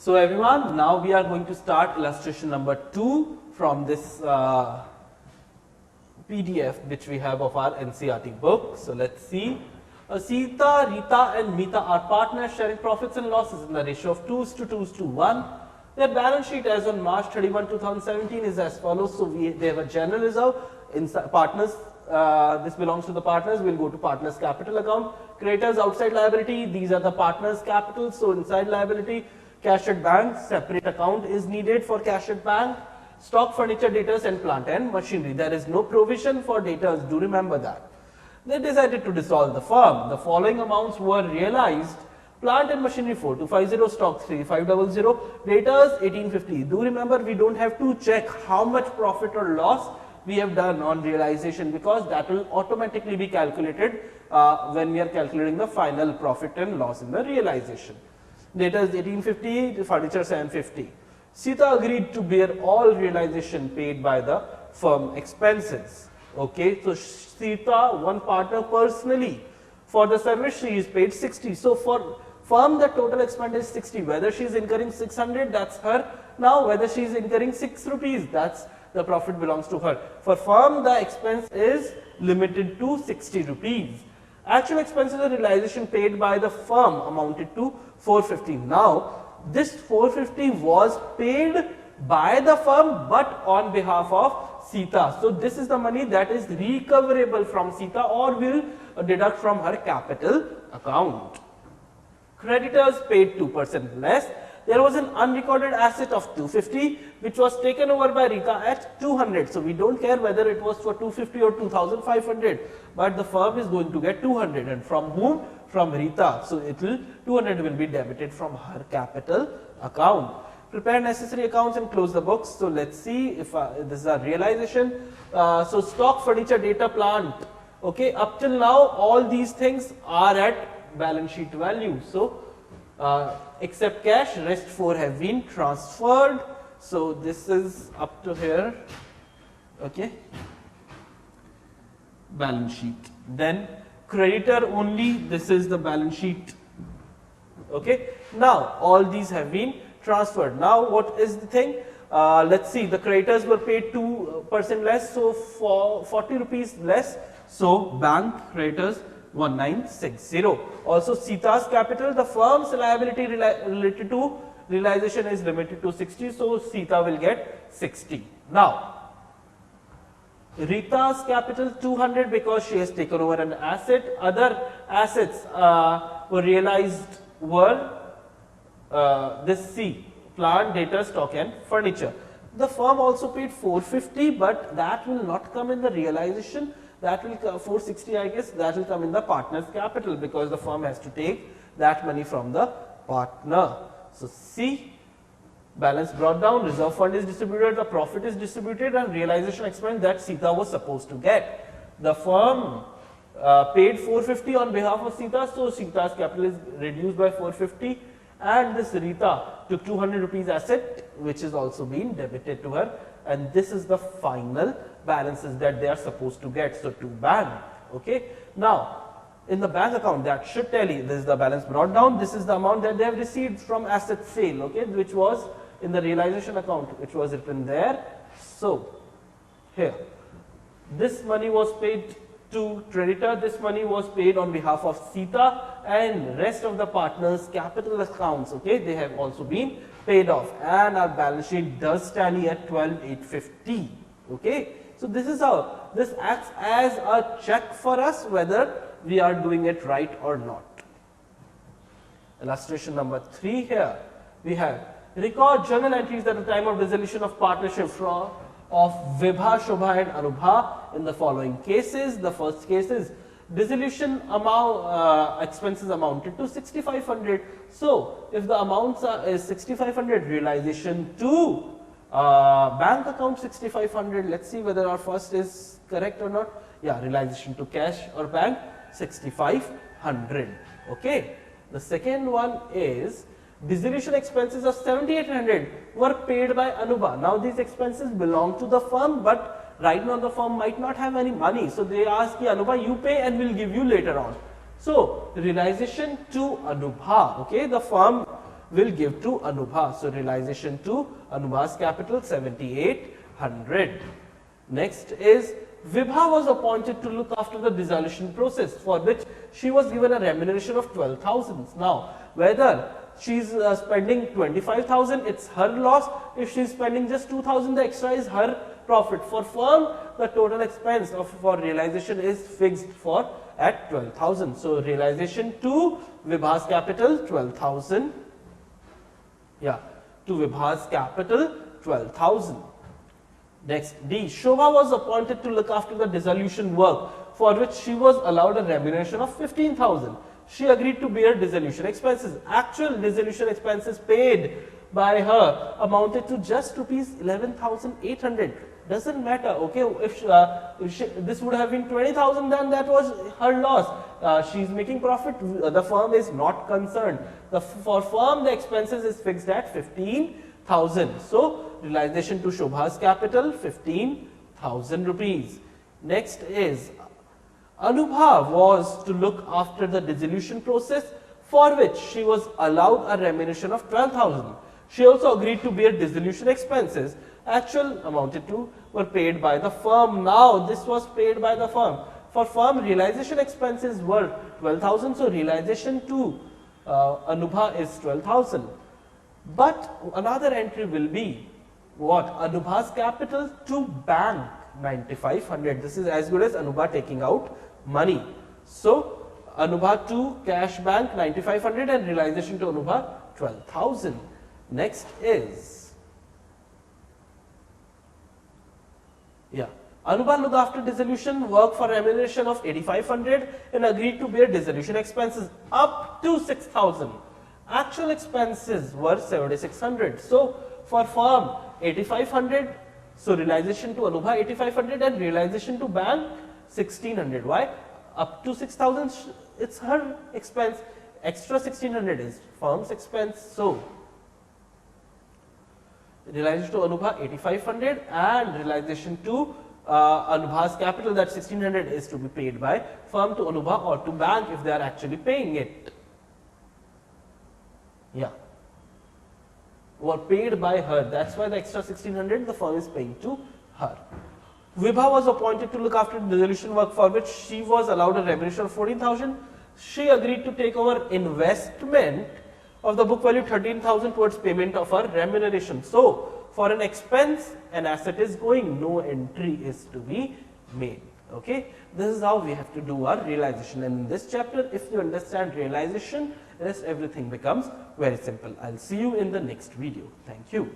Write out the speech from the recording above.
So everyone, now we are going to start illustration number 2 from this PDF which we have of our NCERT book. So let's see. Sita, Rita and Mita are partners sharing profits and losses in the ratio of 2:1. Their balance sheet as on March 31, 2017 is as follows. So they have a general reserve in partners. This belongs to the partners. We'll go to partners capital account. Creditors outside liability. These are the partners capital. So inside liability, cash at bank, separate account is needed for cash at bank. Stock, furniture, debtors and plant and machinery. There is no provision for debtors. Do remember that. They decided to dissolve the firm. The following amounts were realized. Plant and machinery 4250, stock 3500, debtors 1850. Do remember, we don't have to check how much profit or loss we have done on realization, because that will automatically be calculated when we are calculating the final profit and loss in the realization. Debtors 1850, furniture 750. Sita agreed to bear all realization paid by the firm expenses. Okay, so Sita, one partner personally, for the service she is paid 60. So for firm the total expense is 60. Whether she is incurring 600, that's her. Now whether she is incurring 6 rupees, that's the profit belongs to her. For firm the expense is limited to 60 rupees. Actual expenses of realization paid by the firm amounted to 450. Now this 450 was paid by the firm but on behalf of Sita. So this is the money that is recoverable from Sita or will deduct from her capital account. Creditors paid 2% less. There was an unrecorded asset of 250 which was taken over by Rita at 200. So we don't care whether it was for 250 or 2500, but the firm is going to get 200, and from whom? From Rita. So it will 200 will be debited from her capital account. Prepare necessary accounts and close the books. So let's see if this is a realization. So stock, furniture, data, plant. Okay, up till now all these things are at balance sheet value. So except cash, rest 4 have been transferred. So this is up to here. Okay, balance sheet. Then creditor only, this is the balance sheet. Okay, now all these have been transferred. Now what is the thing? Let's see, the creditors were paid 2% less, so for 40 rupees less. So bank creditors 1960. Also Sita's capital, the firm's liability related to realization is limited to 60, so Sita will get 60. Now Rita's capital 200 because she has taken over an asset. Other assets were realized were this C, plant, data, stock and furniture. The firm also paid 450, but that will not come in the realization. That will come 460, I guess, that will come in the partner's capital because the firm has to take that money from the partner. So C, balance brought down, reserve fund is distributed, the profit is distributed, and realization expense that Sita was supposed to get. The firm paid 450 on behalf of Sita, so Sita's capital is reduced by 450, and this Rita took 200 rupees asset which is also being debited to her, and this is the final balances that they are supposed to get. So to bank. Okay, now in the bank account that should tell you this is the balance brought down, this is the amount that they have received from asset sale, okay, which was in the realization account, which was written there. So here this money was paid to creditor, this money was paid on behalf of Sita, and rest of the partners capital accounts, okay, they have also been paid off, and our balance sheet does tally at 12,850. Okay, so this is how this acts as a check for us whether we are doing it right or not. Illustration number 3, here we have record journal entries at the time of dissolution of partnership of Vibha, Shobha and Anubha in the following cases. The first case is dissolution amount expenses amounted to 6,500. So if the amounts is 6,500, realization to bank account 6,500. Let's see whether our first is correct or not. Yeah, realization to cash or bank 6,500. Okay. The second one is dissolution expenses of 7,800 were paid by Anubha. Now these expenses belong to the firm, but right now the firm might not have any money. So they ask Anubha, you pay and we'll give you later on. So realization to Anubha. Okay, the firm will give to Anubha. So realization to Anubha's capital 7800. Next is Vibha was appointed to look after the dissolution process, for which she was given a remuneration of 12,000. Now, whether she's spending 25,000, it's her loss. If she's spending just 2,000, the extra is her profit. For firm, the total expense for realization is fixed for at 12,000. So realization to Vibha's capital 12,000. Yeah, to Vibha's capital 12,000. Next, D. Shobha was appointed to look after the dissolution work, for which she was allowed a remuneration of 15,000. She agreed to bear dissolution expenses. Actual dissolution expenses paid by her amounted to just rupees 11,800. Doesn't matter, okay? If this would have been 20,000, then that was her loss. She's making profit. The firm is not concerned. For firm, the expenses is fixed at 15,000. So realization to Shobha's capital 15,000 rupees. Next is Anubha was to look after the dissolution process, for which she was allowed a remuneration of 12,000. She also agreed to bear dissolution expenses. Actual amounted to were paid by the firm. Now this was paid by the firm. For firm, realization expenses were 12,000. So realization to Anubha is 12,000. But another entry will be what? Anubha's capital to bank 9,500. This is as good as Anubha taking out money. So Anubha to cash bank 9,500 and realization to Anubha 12,000. Next is Anubha looked after dissolution work for remuneration of 8,500 and agreed to bear dissolution expenses up to 6,000. Actual expenses were 7,600. So for firm 8,500. So realization to Anubha 8,500 and realization to bank 1,600. Why? Up to 6,000, it's her expense. Extra 1,600 is firm's expense. So realization to Anubha 8,500 and realization to Anubha's capital, that 1,600 is to be paid by firm to Anubha or to bank if they are actually paying it. Yeah. Or paid by her. That's why the extra 1,600 the firm is paying to her. Vibha was appointed to look after the dissolution work, for which she was allowed a remuneration of 14,000. She agreed to take over investment of the book value 13,000 towards payment of her remuneration. So for an expense, an asset is going, no entry is to be made. Okay, this is how we have to do our realization. And in this chapter, if you understand realization, rest everything becomes very simple. I'll see you in the next video. Thank you.